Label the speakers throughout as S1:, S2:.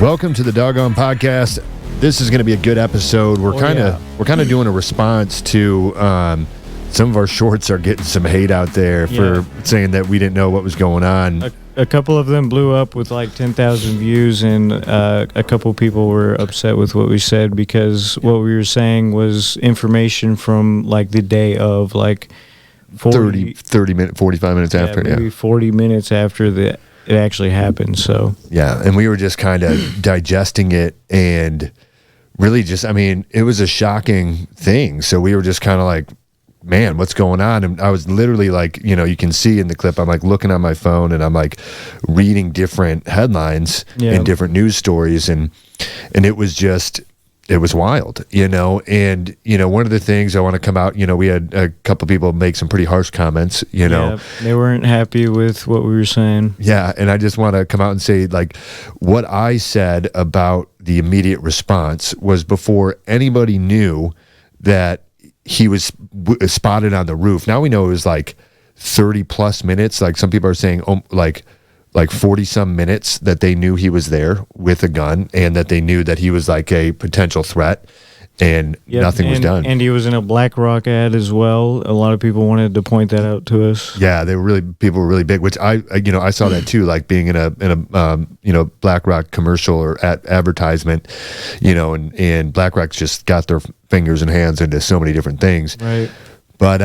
S1: Welcome to the Dogon podcast. This is going to be a good episode. We're kind of doing a response to some of our shorts are getting some hate out there for saying that we didn't know what was going on.
S2: A couple of them blew up with like 10,000 views, and a couple people were upset with what we said because what we were saying was information from like the day of, like
S1: 30 minutes, 45 minutes after.
S2: Maybe 40 minutes after it actually happened. So
S1: yeah, and we were just kind of digesting it, and really just, I mean, it was a shocking thing. So we were just kind of like, man, what's going on? And I was literally like, you can see in the clip, I'm like looking on my phone and I'm like reading different headlines and different news stories, and it was just, it was wild, and one of the things I want to come out, we had a couple people make some pretty harsh comments,
S2: they weren't happy with what we were saying.
S1: Yeah, and I just want to come out and say, like, what I said about the immediate response was before anybody knew that he was spotted on the roof. Now we know it was like 30 plus minutes. Like some people are saying, like 40 some minutes that they knew he was there with a gun, and that they knew that he was like a potential threat, and nothing was done.
S2: And he was in a BlackRock ad as well. A lot of people wanted to point that out to us.
S1: Yeah, people were really big, which I saw that too, like being in a BlackRock commercial or advertisement, and BlackRock's just got their fingers and hands into so many different things.
S2: Right.
S1: But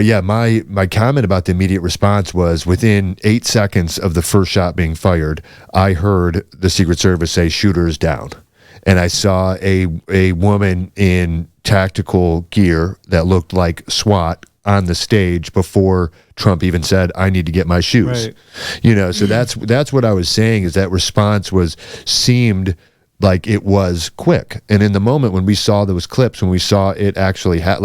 S1: yeah, my comment about the immediate response was within 8 seconds of the first shot being fired, I heard the Secret Service say shooter is down. And I saw a woman in tactical gear that looked like SWAT on the stage before Trump even said, I need to get my shoes. Right. So that's what I was saying, is that response seemed like it was quick. And in the moment when we saw those clips, when we saw it actually I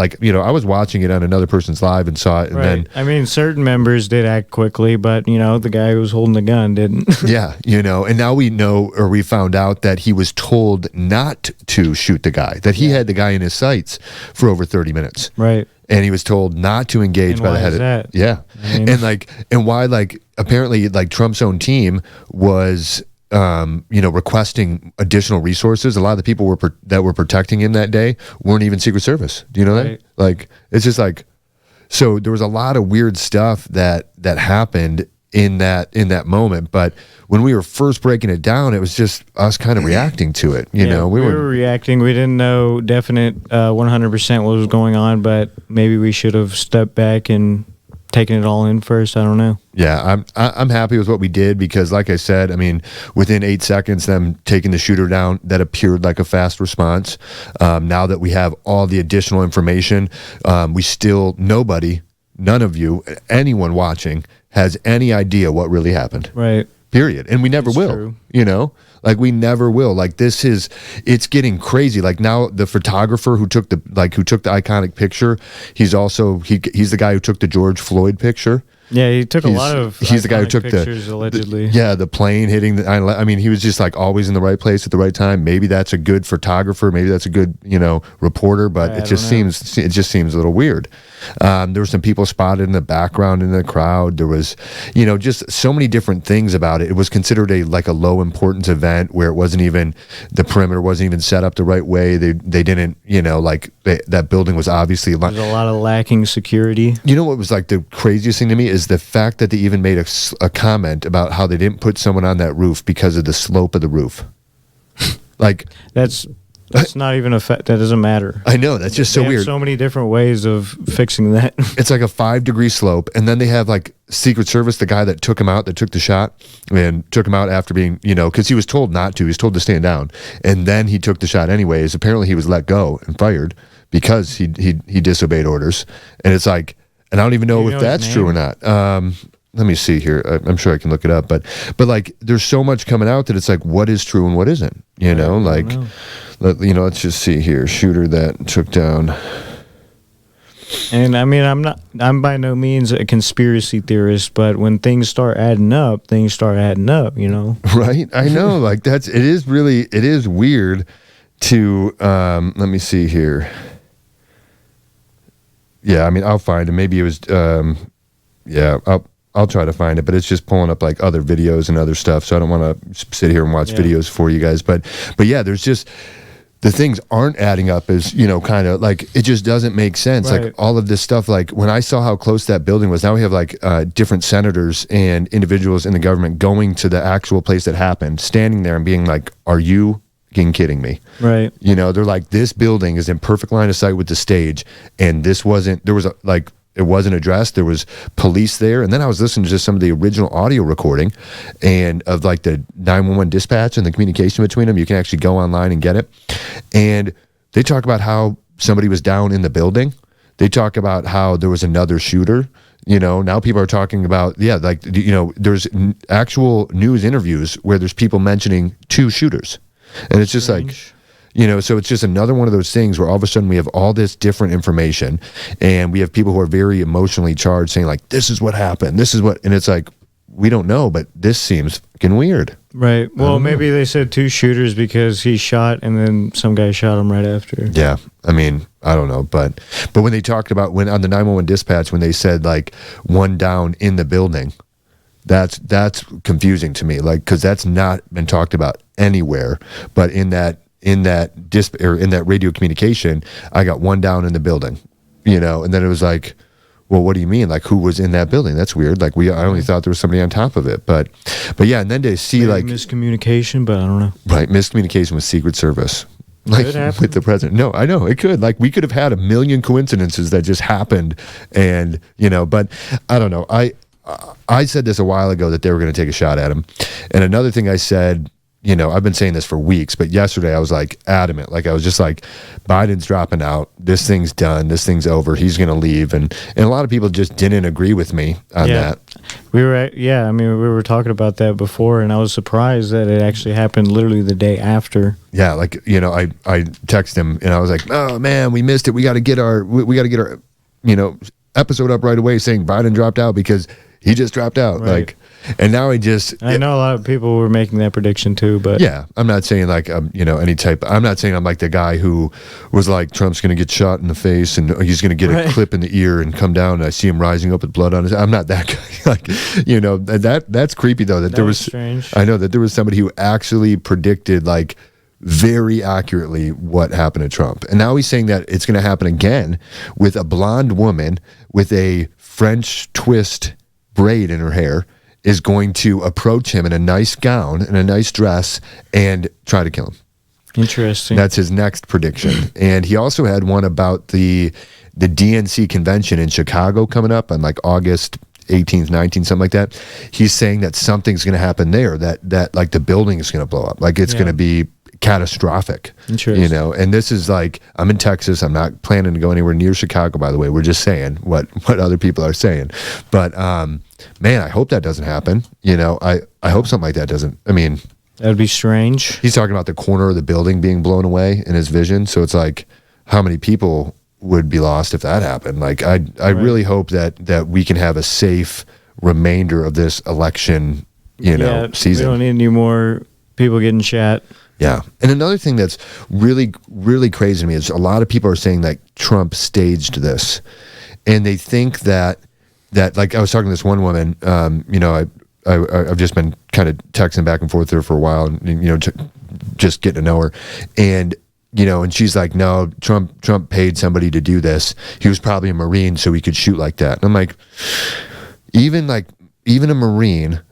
S1: was watching it on another person's live and saw it, and then
S2: I mean, certain members did act quickly, but the guy who was holding the gun didn't. Yeah,
S1: and now we found out that he was told not to shoot the guy, that he had the guy in his sights for over 30 minutes.
S2: Right.
S1: And he was told not to engage by the head of
S2: that?
S1: Yeah. I mean, and why, apparently Trump's own team was requesting additional resources. A lot of the people that were protecting him that day weren't even Secret Service. Do you know that? Like, it's just like, so there was a lot of weird stuff that happened in that moment. But when we were first breaking it down, it was just us kind of reacting to it. We
S2: were reacting. We didn't know definite 100% what was going on, but maybe we should have stepped back and taking it all in first. I don't know.
S1: Yeah, I'm happy with what we did, because like I said, I mean, within 8 seconds, them taking the shooter down, that appeared like a fast response. Now that we have all the additional information, none of you, anyone watching, has any idea what really happened.
S2: Right.
S1: Period. And we never will. True. We never will. Like, it's getting crazy. Like, now the photographer who took the iconic picture, he's the guy who took the George Floyd picture.
S2: Yeah, he took a lot of
S1: he's the guy who took
S2: pictures, allegedly.
S1: The plane hitting I mean, he was just like always in the right place at the right time. Maybe that's a good photographer, maybe that's a good, reporter, but it just seems a little weird. There were some people spotted in the background in the crowd. There was, just so many different things about it. It was considered a low importance event where it wasn't even, the perimeter wasn't even set up the right way. They didn't, that building was obviously
S2: there's a lot of lacking security.
S1: You know what was like the craziest thing to me is the fact that they even made a comment about how they didn't put someone on that roof because of the slope of the roof. Like,
S2: that's not even that doesn't matter.
S1: I know, that's just so weird.
S2: Have so many different ways of fixing that.
S1: It's like a 5-degree slope, and then they have Secret Service, the guy that took him out, that took the shot, and took him out after being, because he was told not to. He was told to stand down, and then he took the shot anyways. Apparently, he was let go and fired because he disobeyed orders, and it's like. And I don't even know if that's true or not. Let me see here. I'm sure I can look it up. But there's so much coming out that it's like, what is true and what isn't? Let's just see here. Shooter that took down.
S2: And I mean, I'm by no means a conspiracy theorist, but when things start adding up, Right? I know. it is weird to, let me see here. Yeah, I mean, I'll find it. Maybe it was,
S1: I'll try to find it, but it's just pulling up like other videos and other stuff. So I don't want to sit here and watch videos for you guys. But yeah, there's just the things aren't adding up as, you know, kind of like it just doesn't make sense.
S2: Right.
S1: Like all of this stuff, like when I saw how close that building was, now we have like different senators and individuals in the government going to the actual place that happened, standing there and being like, are you kidding me?
S2: Right.
S1: You know, they're like, this building is in perfect line of sight with the stage, and this wasn't, there was a, like, it wasn't addressed. There was police there. And then I was listening to just some of the original audio recording and of like the 911 dispatch and the communication between them. You can actually go online and get it. And they talk about how somebody was down in the building. They talk about how there was another shooter. You know, now people are talking about, like, you know, there's actual news interviews where there's people mentioning 2 shooters. And it's just like, you know, so it's just another one of those things where all of a sudden we have all this different information, and we have people who are very emotionally charged saying like, this is what happened, this is what, and it's like, we don't know, but this seems fucking weird.
S2: Right. Well, maybe they said 2 shooters because he shot and then some guy shot him right after.
S1: Yeah. I mean, I don't know, but when they talked about when on the 911 dispatch, when they said like 1 down in the building, that's confusing to me, like, because that's not been talked about anywhere. But in that radio communication, I got 1 down in the building, you know, and then it was like, well, what do you mean? Like, who was in that building? That's weird. Like, I only thought there was somebody on top of it, but yeah, and then to see
S2: maybe
S1: like
S2: miscommunication, but I don't know.
S1: Right, miscommunication with Secret Service. Like with the president. No, I know it could. Like we could have had a million coincidences that just happened, and you know, but I don't know. I said this a while ago that they were going to take a shot at him. And another thing I said, you know, I've been saying this for weeks, but yesterday I was like adamant. Like I was just like, Biden's dropping out. This thing's done. This thing's over. He's going to leave. And a lot of people just didn't agree with me on that.
S2: We were talking about that before, and I was surprised that it actually happened literally the day after.
S1: Yeah, like, you know, I texted him and I was like, oh man, we missed it. We got to get our, you know, episode up right away saying Biden dropped out because he just dropped out.
S2: Right.
S1: Like, and now I
S2: know a lot of people were making that prediction too, but
S1: yeah, I'm not saying like, you know, I'm not saying I'm like the guy who was like, Trump's going to get shot in the face and he's going to get a clip in the ear and come down and I see him rising up with blood on his, I'm not that guy. Like, you know, that's creepy though, that there was
S2: strange.
S1: I know that there was somebody who actually predicted like very accurately what happened to Trump. And now he's saying that it's going to happen again with a blonde woman with a French twist braid in her hair is going to approach him in a nice gown and a nice dress and try to kill him.
S2: Interesting.
S1: That's his next prediction. And he also had one about the DNC convention in Chicago coming up on like August 18th, 19th, something like that. He's saying that something's going to happen there, that like the building is going to blow up. Like it's going to be catastrophic, you know. And this is like, I'm in Texas. I'm not planning to go anywhere near Chicago, by the way. We're just saying what other people are saying. But man, I hope that doesn't happen. You know, I hope something like that doesn't. I mean,
S2: that would be strange.
S1: He's talking about the corner of the building being blown away in his vision. So it's like, how many people would be lost if that happened? Like, I really hope that we can have a safe remainder of this election, you know, season.
S2: We don't need any more people getting shot.
S1: Yeah. And another thing that's really, really crazy to me is a lot of people are saying that Trump staged this. And they think that like I was talking to this one woman, you know, I've just been kind of texting back and forth with her for a while and you know, just getting to know her. And, you know, and she's like, no, Trump paid somebody to do this. He was probably a Marine so he could shoot like that. And I'm like, even a Marine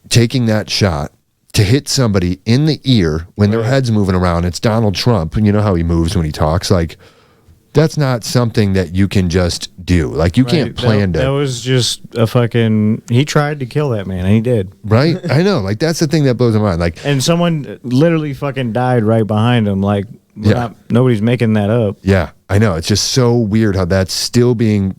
S1: taking that shot to hit somebody in the ear when their head's moving around, it's Donald Trump, and you know how he moves when he talks, like, that's not something that you can just do. Like, you can't plan
S2: that was just a fucking, he tried to kill that man, and he did.
S1: Right? I know. Like, that's the thing that blows my mind. Like,
S2: and someone literally fucking died right behind him. Like, nobody's making that up.
S1: Yeah, I know. It's just so weird how that's still being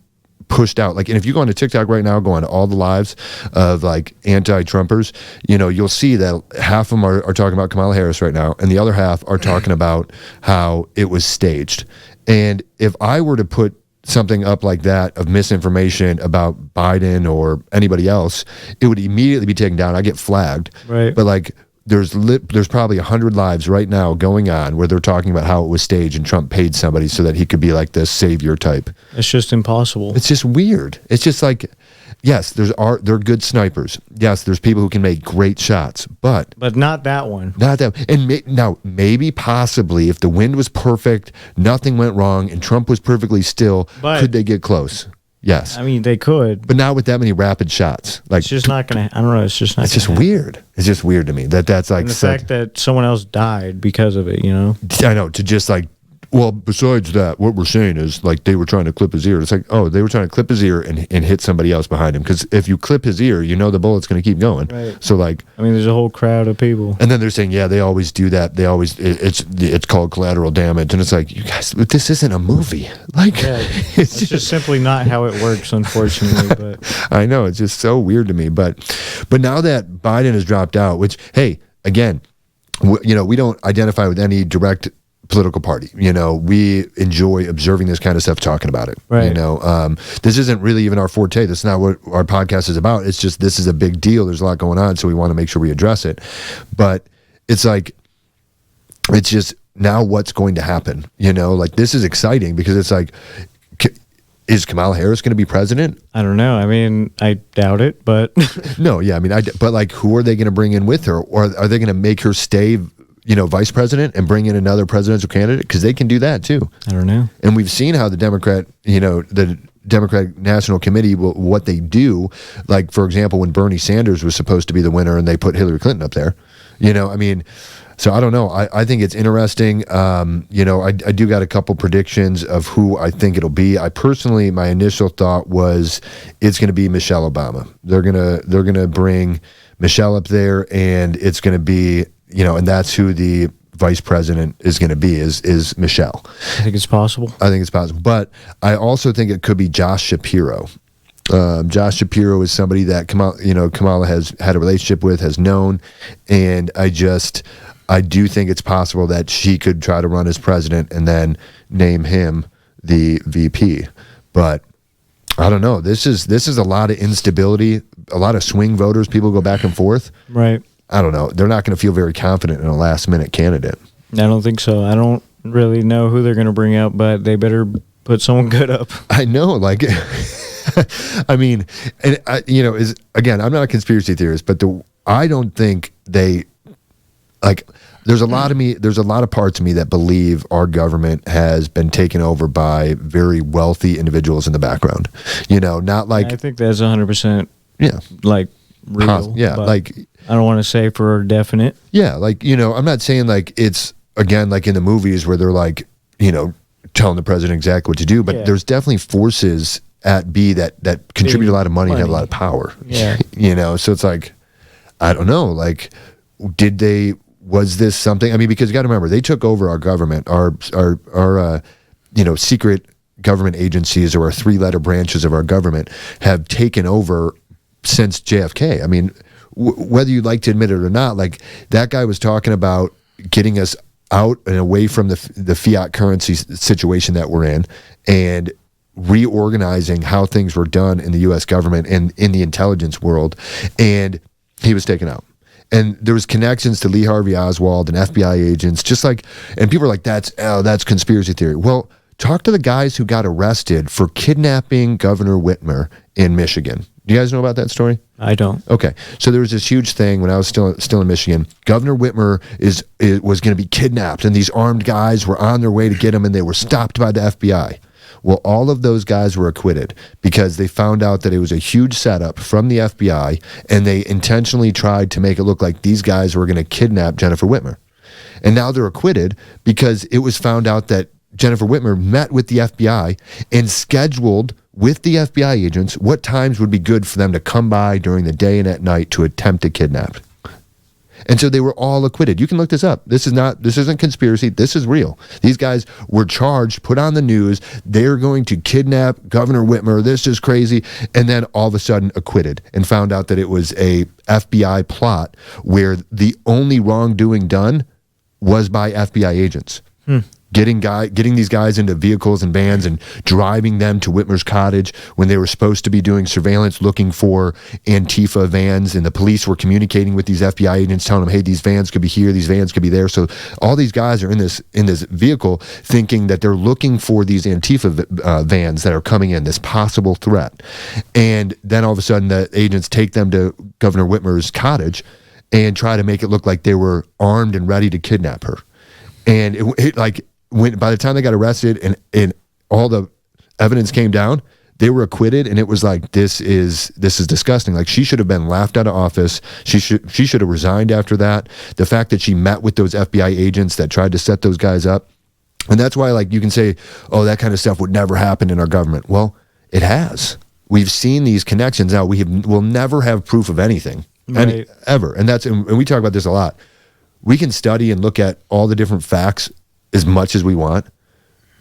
S1: pushed out. Like, and if you go onto TikTok right now, go on to all the lives of like anti-Trumpers, you know, you'll see that half of them are talking about Kamala Harris right now, and the other half are talking about how it was staged. And if I were to put something up like that of misinformation about Biden or anybody else, it would immediately be taken down. I get flagged.
S2: Right.
S1: But like, there's probably 100 lives right now going on where they're talking about how it was staged and Trump paid somebody so that he could be like this savior type.
S2: It's just impossible.
S1: It's just weird. It's just like, yes, they're good snipers. Yes, there's people who can make great shots, but
S2: not that one.
S1: Not that. And now, maybe, possibly, if the wind was perfect, nothing went wrong, and Trump was perfectly still, could they get close? Yes.
S2: I mean, they could.
S1: But not with that many rapid shots. Like,
S2: it's just not going to, I don't know, it's just not
S1: It's just weird. It's just weird to me that's like.
S2: And the fact that someone else died because of it, you know?
S1: I know, to just like, well, besides that, what we're saying is, like, they were trying to clip his ear. It's like, oh, they were trying to clip his ear and hit somebody else behind him. Because if you clip his ear, you know the bullet's going to keep going.
S2: Right.
S1: So, like...
S2: I mean, there's a whole crowd of people.
S1: And then they're saying, yeah, they always do that. They always... It's called collateral damage. And it's like, you guys, this isn't a movie. Like...
S2: Yeah, it's just simply not how it works, unfortunately. But
S1: I know. It's just so weird to me. But now that Biden has dropped out, which, hey, again, we don't identify with any direct... political party. We enjoy observing this kind of stuff, talking about it.
S2: Right.
S1: This isn't really even our forte. That's not what our podcast is about. It's just, this is a big deal. There's a lot going on, so we want to make sure we address it. But it's like, it's just now what's going to happen. Like, this is exciting because it's like, is Kamala Harris going to be president?
S2: I don't know. I mean, I doubt it, but
S1: no, yeah. I mean, but like, who are they going to bring in with her, or are they going to make her stay vice president and bring in another presidential candidate? Because they can do that too.
S2: I don't know.
S1: And we've seen how the Democratic National Committee, what they do. Like, for example, when Bernie Sanders was supposed to be the winner and they put Hillary Clinton up there. I mean, so I don't know. I think it's interesting. I do got a couple predictions of who I think it'll be. My initial thought was it's going to be Michelle Obama. They're gonna bring Michelle up there, and it's going to be, and that's who the vice president is going to be, is Michelle.
S2: I think it's possible.
S1: But I also think it could be Josh Shapiro. Josh Shapiro is somebody that Kamala has had a relationship with, has known, and I do think it's possible that she could try to run as president and then name him the VP. But I don't know. This is a lot of instability, a lot of swing voters. People go back and forth.
S2: Right.
S1: I don't know. They're not going to feel very confident in a last-minute candidate.
S2: I don't think so. I don't really know who they're going to bring out, but they better put someone good up.
S1: I know, like, I mean, and again, I'm not a conspiracy theorist, but I don't think they, like, there's a lot of parts of me that believe our government has been taken over by very wealthy individuals in the background. Not like,
S2: I think that's 100%.
S1: Yeah,
S2: like real.
S1: Yeah, like,
S2: I don't want to say for definite.
S1: Yeah, like, I'm not saying like it's, again, like in the movies where they're like, telling the president exactly what to do, but there's definitely forces at B that contribute a lot of money and have a lot of power.
S2: Yeah.
S1: So it's like, I don't know, like, was this something? I mean, because you got to remember, they took over our government, our secret government agencies, or our three-letter branches of our government have taken over since JFK. I mean, whether you'd like to admit it or not, like, that guy was talking about getting us out and away from the fiat currency situation that we're in, and reorganizing how things were done in the U.S. government and in the intelligence world, and he was taken out. And there was connections to Lee Harvey Oswald and FBI agents, just like, and people are like, that's conspiracy theory. Well, talk to the guys who got arrested for kidnapping Governor Whitmer in Michigan. Do you guys know about that story? I don't. Okay. So there was this huge thing when I was still in Michigan. Governor Whitmer was going to be kidnapped, and these armed guys were on their way to get him, and they were stopped by the FBI. Well, all of those guys were acquitted because they found out that it was a huge setup from the FBI, and they intentionally tried to make it look like these guys were going to kidnap Jennifer Whitmer. And now they're acquitted because it was found out that Jennifer Whitmer met with the FBI and scheduled with the FBI agents what times would be good for them to come by during the day and at night to attempt to kidnap. And so they were all acquitted. You can look this up. This isn't conspiracy. This is real. These guys were charged, put on the news. They're going to kidnap Governor Whitmer. This is crazy. And then all of a sudden acquitted, and found out that it was a FBI plot where the only wrongdoing done was by FBI agents. getting these guys into vehicles and vans and driving them to Whitmer's cottage when they were supposed to be doing surveillance looking for Antifa vans, and the police were communicating with these FBI agents telling them, hey, these vans could be here, these vans could be there. So all these guys are in this vehicle thinking that they're looking for these Antifa vans that are coming in, this possible threat. And then all of a sudden the agents take them to Governor Whitmer's cottage and try to make it look like they were armed and ready to kidnap her. And it like, by the time they got arrested and all the evidence came down, they were acquitted, and it was like, this is disgusting. Like, she should have been laughed out of office. She should have resigned after that. The fact that she met with those FBI agents that tried to set those guys up, and that's why, like, you can say, oh, that kind of stuff would never happen in our government. Well, it has. We've seen these connections. Now we'll never have proof of anything,
S2: right.
S1: ever, and we talk about this a lot. We can study and look at all the different facts as much as we want.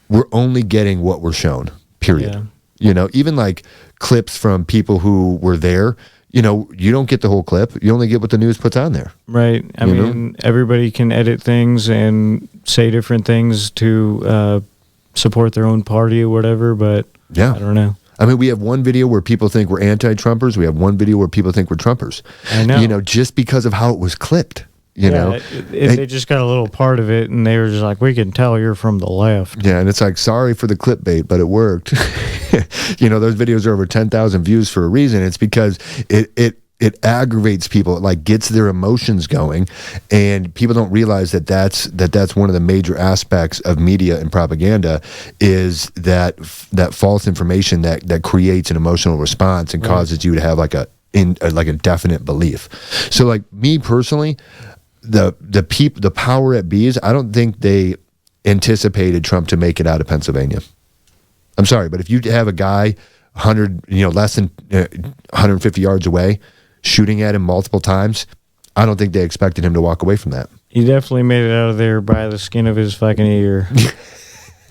S1: We're only getting what we're shown, period.
S2: Yeah.
S1: You know, even like clips from people who were there, you know, you don't get the whole clip. You only get what the news puts on there.
S2: Right. I mean, everybody can edit things and say different things to support their own party or whatever, but yeah. I don't know.
S1: I mean, we have one video where people think we're anti-Trumpers. We have one video where people think we're Trumpers.
S2: I know.
S1: You know, just because of how it was clipped. You know,
S2: they just got a little part of it, and they were just like, "We can tell you're from the left."
S1: Yeah, and it's like, sorry for the clickbait, but it worked. You know, those videos are over 10,000 views for a reason. It's because it aggravates people. It like gets their emotions going, and people don't realize that's one of the major aspects of media and propaganda is that false information that creates an emotional response and causes you to have like a definite belief. So, like me personally. The power at Bees, I don't think they anticipated Trump to make it out of Pennsylvania. I'm sorry, but if you have a guy less than 150 yards away shooting at him multiple times, I don't think they expected him to walk away from that.
S2: He definitely made it out of there by the skin of his fucking ear.
S1: I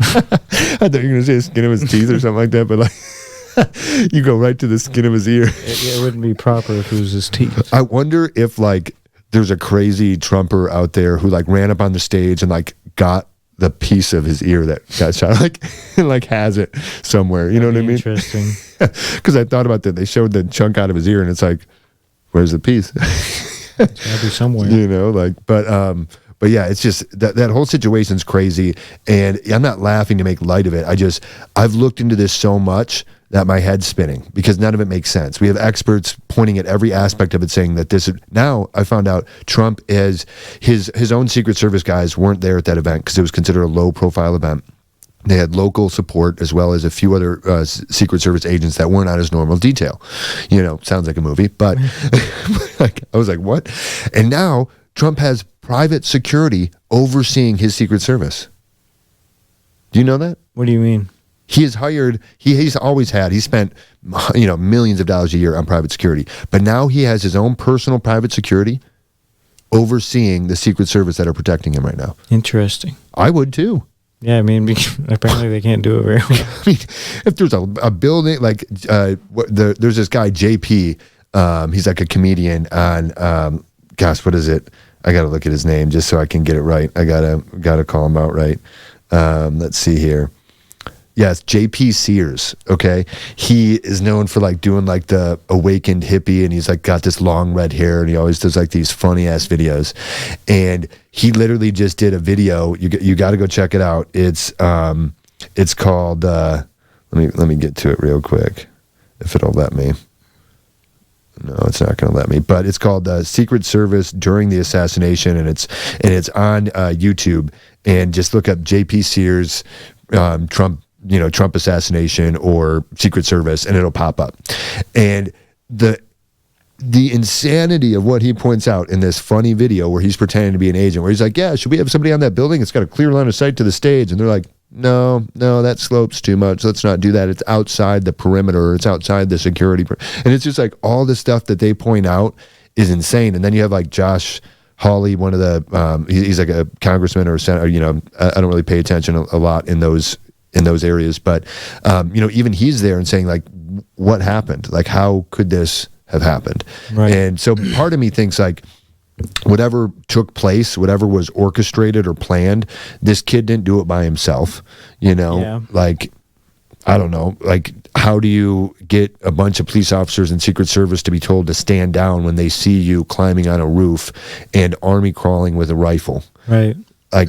S1: thought you were going to say the skin of his teeth or something like that, but like you go right to the skin of his ear.
S2: It wouldn't be proper if it was his teeth.
S1: I wonder if like there's a crazy Trumper out there who like ran up on the stage and like got the piece of his ear that got shot, like and like has it somewhere. You know what I mean?
S2: Interesting.
S1: Because I thought about that. They showed the chunk out of his ear, and it's like, where's the piece?
S2: It's gotta be somewhere.
S1: You know, like, but yeah, it's just that whole situation's crazy, and I'm not laughing to make light of it. I've looked into this so much that my head's spinning because none of it makes sense. We have experts pointing at every aspect of it, saying that this is, now I found out Trump is his own Secret Service guys weren't there at that event because it was considered a low profile event. They had local support as well as a few other Secret Service agents that weren't on his normal detail. You know, sounds like a movie, but like I was like, what? And now Trump has private security overseeing his Secret Service. Do you know that?
S2: What do you mean?
S1: He has hired, he's always had, he spent, millions of dollars a year on private security. But now he has his own personal private security overseeing the Secret Service that are protecting him right now.
S2: Interesting.
S1: I would too.
S2: Yeah, I mean, apparently they can't do it very well.
S1: I mean, if there's a building, like, there's this guy, JP, he's like a comedian on, gosh, what is it? I got to look at his name just so I can get it right. I gotta call him out right. Let's see here. Yes, JP Sears, okay? He is known for like doing like the awakened hippie, and he's like got this long red hair, and he always does like these funny ass videos. And he literally just did a video. You got to go check it out. It's called let me get to it real quick if it'll let me. No, it's not going to let me. But it's called Secret Service During the Assassination, and it's on YouTube. And just look up JP Sears, Trump assassination or Secret Service, and it'll pop up. And the insanity of what he points out in this funny video where he's pretending to be an agent, where he's like, yeah, should we have somebody on that building? It's got a clear line of sight to the stage. And they're like, no, that slopes too much. Let's not do that. It's outside the perimeter. It's outside the security. And it's just like all the stuff that they point out is insane. And then you have like Josh Hawley, one of the, he's like a congressman or a senator, I don't really pay attention a lot in those areas, but even he's there and saying like, what happened? Like, how could this have happened?
S2: Right.
S1: And so part of me thinks like, whatever took place, whatever was orchestrated or planned, this kid didn't do it by himself. You know, like, I don't know, like, how do you get a bunch of police officers and Secret Service to be told to stand down when they see you climbing on a roof and army crawling with a rifle?
S2: Right.
S1: Like,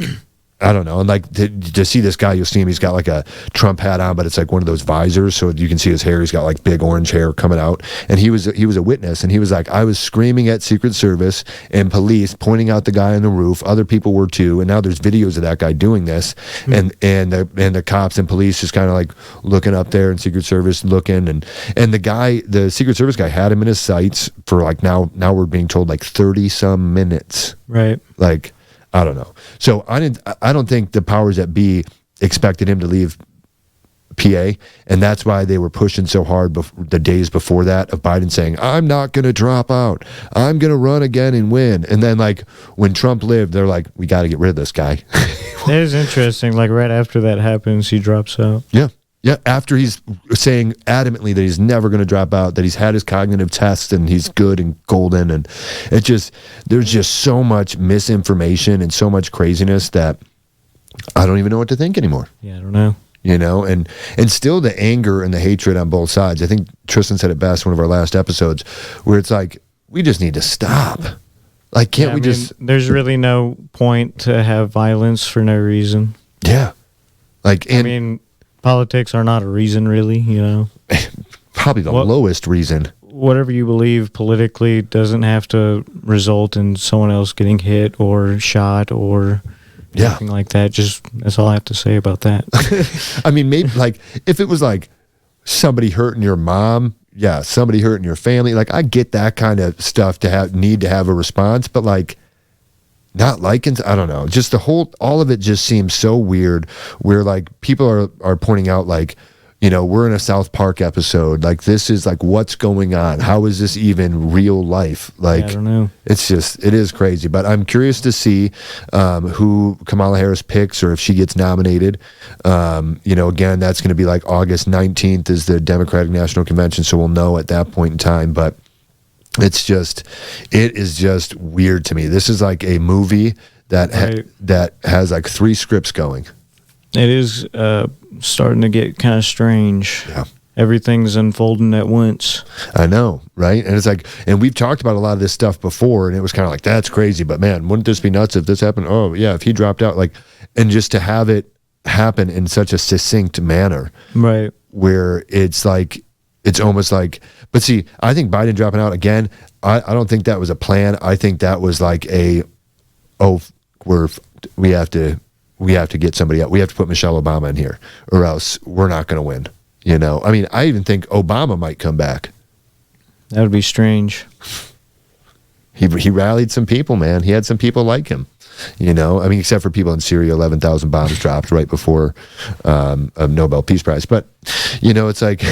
S1: I don't know. And like to see this guy, you'll see him, he's got like a Trump hat on, but it's like one of those visors, so you can see his hair. He's got like big orange hair coming out. And he was a witness, and he was like, I was screaming at Secret Service and police, pointing out the guy on the roof. Other people were too, and now there's videos of that guy doing this. And the cops and police just kind of like looking up there, and Secret Service looking, and the Secret Service guy had him in his sights for like now we're being told like 30 some minutes.
S2: Right.
S1: Like, I don't know. So I don't think the powers that be expected him to leave PA, and that's why they were pushing so hard the days before that of Biden saying, I'm not going to drop out. I'm going to run again and win. And then like when Trump lived, they're like, we got to get rid of this guy.
S2: It is interesting. Like right after that happens, he drops out.
S1: Yeah. Yeah, after he's saying adamantly that he's never going to drop out, that he's had his cognitive tests and he's good and golden, and there's just so much misinformation and so much craziness that I don't even know what to think anymore.
S2: Yeah, I don't know.
S1: You know, and still the anger and the hatred on both sides. I think Tristan said it best one of our last episodes, where it's like, we just need to stop. Like, can't we just...
S2: There's really no point to have violence for no reason.
S1: Yeah. Like, and...
S2: I mean... Politics are not a reason, really, you know?
S1: Probably the lowest reason.
S2: Whatever you believe politically doesn't have to result in someone else getting hit or shot or anything like that. Just, that's all I have to say about that.
S1: I mean, maybe, like, if it was, like, somebody hurting your mom, yeah, somebody hurting your family, like, I get that kind of stuff to need to have a response, but, like, not liking, I don't know, just all of it just seems so weird, where like people are pointing out like, you know, we're in a South Park episode, like this is like, what's going on? How is this even real life? Like,
S2: I don't know.
S1: It is crazy, but I'm curious to see who Kamala Harris picks, or if she gets nominated. You know, again, that's going to be like August 19th is the Democratic National Convention, so we'll know at that point in time, but it is just weird to me. This is like a movie that has like 3 scripts going.
S2: It is starting to get kind of strange.
S1: Yeah.
S2: Everything's unfolding at once.
S1: I know, right? And it's like, and we've talked about a lot of this stuff before, and it was kind of like, that's crazy, but man, wouldn't this be nuts if this happened? Oh yeah, if he dropped out, like, and just to have it happen in such a succinct manner,
S2: right? Where
S1: it's like, it's almost like, but see, I think Biden dropping out again, I don't think that was a plan. I think that was like we have to get somebody out. We have to put Michelle Obama in here, or else we're not going to win. You know, I mean, I even think Obama might come back.
S2: That would be strange.
S1: He rallied some people, man. He had some people like him. You know, I mean, except for people in Syria, 11,000 bombs dropped right before a Nobel Peace Prize. But, you know, it's like,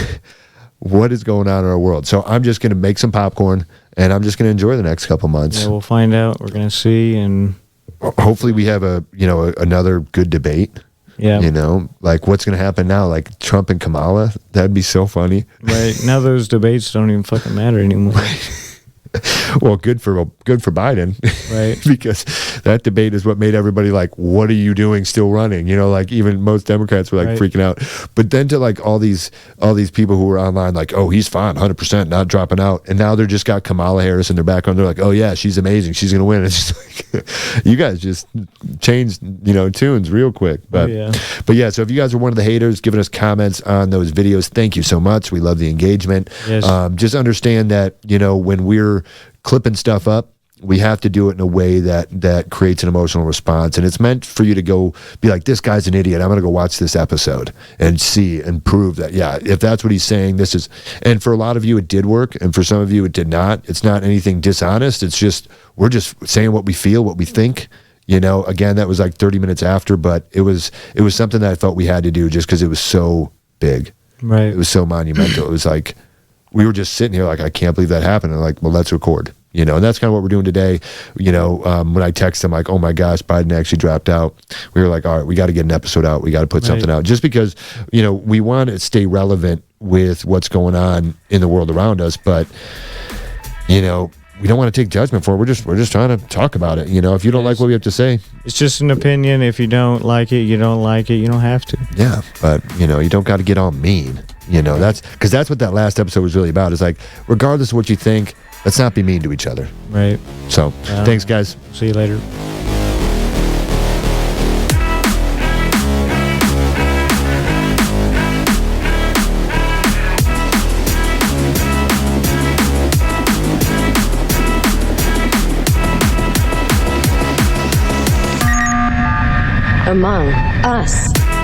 S1: what is going on in our world? So I'm just going to make some popcorn, and I'm just going to enjoy the next couple months.
S2: Yeah, we'll find out. We're going to see, and
S1: hopefully we have another good debate.
S2: Yeah.
S1: You know, like what's going to happen now? Like Trump and Kamala? That'd be so funny.
S2: Right. Now those debates don't even fucking matter anymore.
S1: Well, good for Biden,
S2: right?
S1: Because that debate is what made everybody like, "What are you doing? Still running?" You know, like even most Democrats were like freaking out. But then to like all these people who were online, like, "Oh, he's fine, 100%, not dropping out," and now they're just got Kamala Harris in their background. They're like, "Oh yeah, she's amazing, she's gonna win." It's just like, you guys just changed, tunes real quick. But but yeah, so if you guys are one of the haters giving us comments on those videos, thank you so much. We love the engagement.
S2: Yes.
S1: Just understand that when we're clipping stuff up, we have to do it in a way that creates an emotional response, and it's meant for you to go be like, this guy's an idiot, I'm gonna go watch this episode and see and prove that, yeah, if that's what he's saying, this is. And for a lot of you it did work, and for some of you it did not. It's not anything dishonest, it's just we're just saying what we feel, what we think. Again, that was like 30 minutes after, but it was something that I felt we had to do just because it was so big,
S2: right?
S1: It was so monumental. It was like we were just sitting here like, I can't believe that happened. And like, well, let's record, and that's kind of what we're doing today. When I text him like, oh my gosh, Biden actually dropped out, we were like, all right, we got to get an episode out. We got to put something out, just because, we want to stay relevant with what's going on in the world around us. But, we don't want to take judgment for it. We're just trying to talk about it. You know, if you don't like what we have to say,
S2: it's just an opinion. If you don't like it, you don't like it. You don't have to.
S1: Yeah, but you know, you don't got to get all mean. You know, that's what that last episode was really about. Is like, regardless of what you think, let's not be mean to each other.
S2: Right.
S1: So, thanks, guys.
S2: See you later.
S3: Among Us.